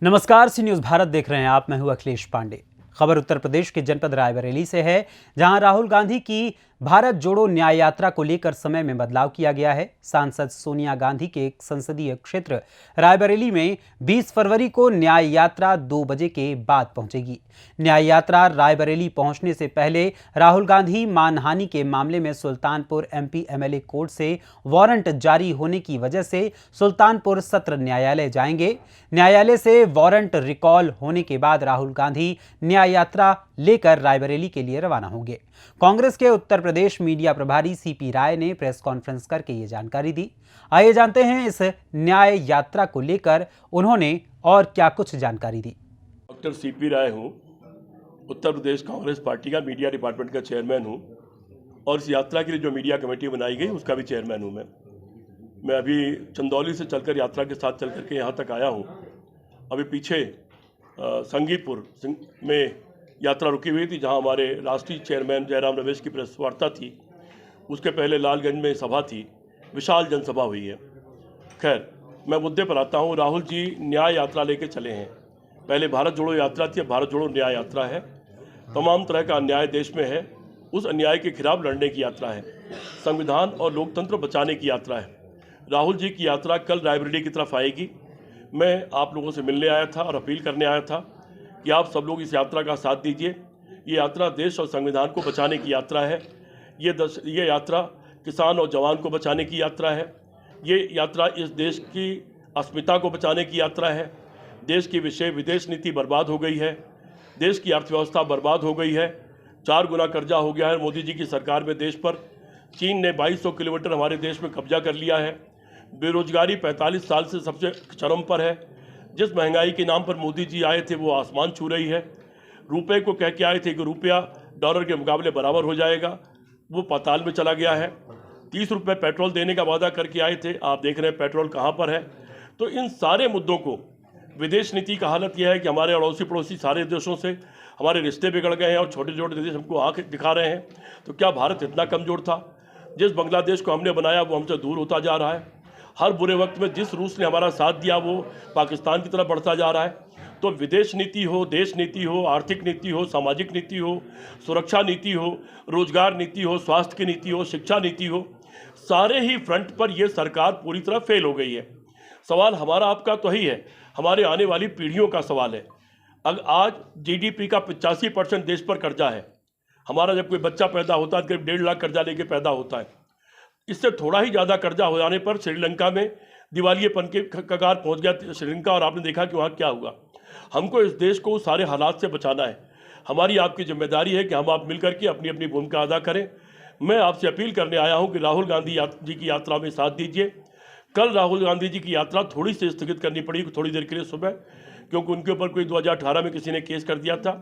नमस्कार, सी न्यूज़ भारत देख रहे हैं आप। मैं हूं अखिलेश पांडे। खबर उत्तर प्रदेश के जनपद रायबरेली से है, जहां राहुल गांधी की भारत जोड़ो न्याय यात्रा को लेकर समय में बदलाव किया गया है। सांसद सोनिया गांधी के संसदीय क्षेत्र रायबरेली में 20 फरवरी को न्याय यात्रा 2 बजे के बाद पहुंचेगी। न्याय यात्रा रायबरेली पहुंचने से पहले राहुल गांधी मानहानि के मामले में सुल्तानपुर एमपी एमएलए कोर्ट से वारंट जारी होने की वजह से सुल्तानपुर सत्र न्यायालय जाएंगे। न्यायालय से वारंट रिकॉल होने के बाद राहुल गांधी न्याय यात्रा लेकर रायबरेली के लिए रवाना होंगे। कांग्रेस के उत्तर प्रदेश मीडिया प्रभारी सीपी राय ने प्रेस कॉन्फ्रेंस करके ये जानकारी दी। आइए जानते हैं इस न्याय यात्रा को लेकर उन्होंने और क्या कुछ जानकारी दी। डॉक्टर सीपी राय हूँ, उत्तर प्रदेश कांग्रेस पार्टी का मीडिया डिपार्टमेंट का चेयरमैन हूँ और इस यात्रा के लिए जो मीडिया कमेटी बनाई गई उसका भी चेयरमैन हूँ। मैं अभी चंदौली से चलकर यात्रा के साथ चल करके यहाँ तक आया हूँ। अभी पीछे संगीपुर में यात्रा रुकी हुई थी, जहाँ हमारे राष्ट्रीय चेयरमैन जयराम रमेश की प्रेस वार्ता थी। उसके पहले लालगंज में सभा थी, विशाल जनसभा हुई है। खैर, मैं मुद्दे पर आता हूँ। राहुल जी न्याय यात्रा लेके चले हैं। पहले भारत जोड़ो यात्रा थी, अब भारत जोड़ो न्याय यात्रा है। तमाम तरह का अन्याय देश में है, उस अन्याय के खिलाफ लड़ने की यात्रा है। संविधान और लोकतंत्र बचाने की यात्रा है। राहुल जी की यात्रा कल रायबरेली की तरफ आएगी। मैं आप लोगों से मिलने आया था और अपील करने आया था कि आप सब लोग इस यात्रा का साथ दीजिए। ये यात्रा देश और संविधान को बचाने की यात्रा है। ये यात्रा किसान और जवान को बचाने की यात्रा है। ये यात्रा इस देश की अस्मिता को बचाने की यात्रा है। देश की विदेश नीति बर्बाद हो गई है, देश की अर्थव्यवस्था बर्बाद हो गई है। 4 गुना कर्जा हो गया है मोदी जी की सरकार में देश पर। चीन ने 2200 किलोमीटर हमारे देश में कब्जा कर लिया है। बेरोजगारी 45 साल से सबसे चरम पर है। जिस महंगाई के नाम पर मोदी जी आए थे वो आसमान छू रही है। रुपए को कह के आए थे कि रुपया डॉलर के मुकाबले बराबर हो जाएगा, वो पाताल में चला गया है। 30 रुपये पेट्रोल देने का वादा करके आए थे, आप देख रहे हैं पेट्रोल कहाँ पर है। तो इन सारे मुद्दों को, विदेश नीति का हालत यह है कि हमारे अड़ोसी पड़ोसी सारे देशों से हमारे रिश्ते बिगड़ गए हैं और छोटे छोटे देश हमको आँख दिखा रहे हैं। तो क्या भारत इतना कमज़ोर था? जिस बांग्लादेश को हमने बनाया वो हमसे दूर होता जा रहा है। हर बुरे वक्त में जिस रूस ने हमारा साथ दिया वो पाकिस्तान की तरफ बढ़ता जा रहा है। तो विदेश नीति हो, देश नीति हो, आर्थिक नीति हो, सामाजिक नीति हो, सुरक्षा नीति हो, रोजगार नीति हो, स्वास्थ्य की नीति हो, शिक्षा नीति हो, सारे ही फ्रंट पर यह सरकार पूरी तरह फेल हो गई है। सवाल हमारा आपका तो ही है, हमारे आने वाली पीढ़ियों का सवाल है। आज जीडीपी का 85% देश पर कर्जा है। हमारा जब कोई बच्चा पैदा होता है तो करीब 1.5 लाख कर्जा लेके पैदा होता है। इससे थोड़ा ही ज़्यादा कर्जा हो जाने पर श्रीलंका में दिवालियेपन के कगार पहुंच गया श्रीलंका, और आपने देखा कि वहाँ क्या हुआ। हमको इस देश को सारे हालात से बचाना है। हमारी आपकी जिम्मेदारी है कि हम आप मिलकर के अपनी अपनी भूमिका अदा करें। मैं आपसे अपील करने आया हूँ कि राहुल गांधी जी की यात्रा में साथ दीजिए। कल राहुल गांधी जी की यात्रा थोड़ी सी स्थगित करनी पड़ी थोड़ी देर के लिए सुबह, क्योंकि उनके ऊपर कोई 2018 में किसी ने केस कर दिया था,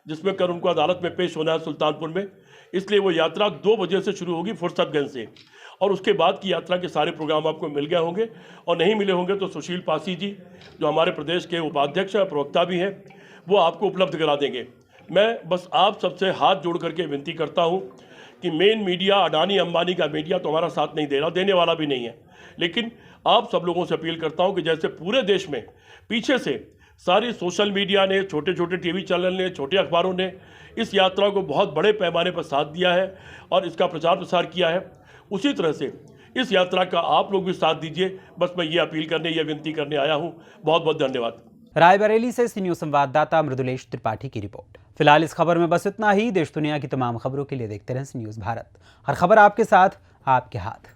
जिसमें कल उनको अदालत में पेश होना है सुल्तानपुर में। इसलिए वो यात्रा 2 बजे से शुरू होगी फुर्सतगंज से, और उसके बाद की यात्रा के सारे प्रोग्राम आपको मिल गए होंगे, और नहीं मिले होंगे तो सुशील पासी जी जो हमारे प्रदेश के उपाध्यक्ष हैं, प्रवक्ता भी हैं, वो आपको उपलब्ध करा देंगे। मैं बस आप सबसे हाथ जोड़ करके विनती करता हूँ कि मेन मीडिया, अडानी अंबानी का मीडिया तो हमारा साथ नहीं दे रहा, देने वाला भी नहीं है, लेकिन आप सब लोगों से अपील करता हूँ कि जैसे पूरे देश में पीछे से सारी सोशल मीडिया ने, छोटे छोटे टीवी चैनल ने, छोटे अखबारों ने इस यात्रा को बहुत बड़े पैमाने पर साथ दिया है और इसका प्रचार प्रसार किया है, उसी तरह से इस यात्रा का आप लोग भी साथ दीजिए। बस मैं ये अपील करने, ये विनती करने आया हूँ। बहुत बहुत धन्यवाद। रायबरेली से सी न्यूज़ संवाददाता मृदुलेश त्रिपाठी की रिपोर्ट। फिलहाल इस खबर में बस इतना ही। देश दुनिया की तमाम खबरों के लिए देखते रहें सी न्यूज़ भारत। हर खबर आपके साथ, आपके हाथ।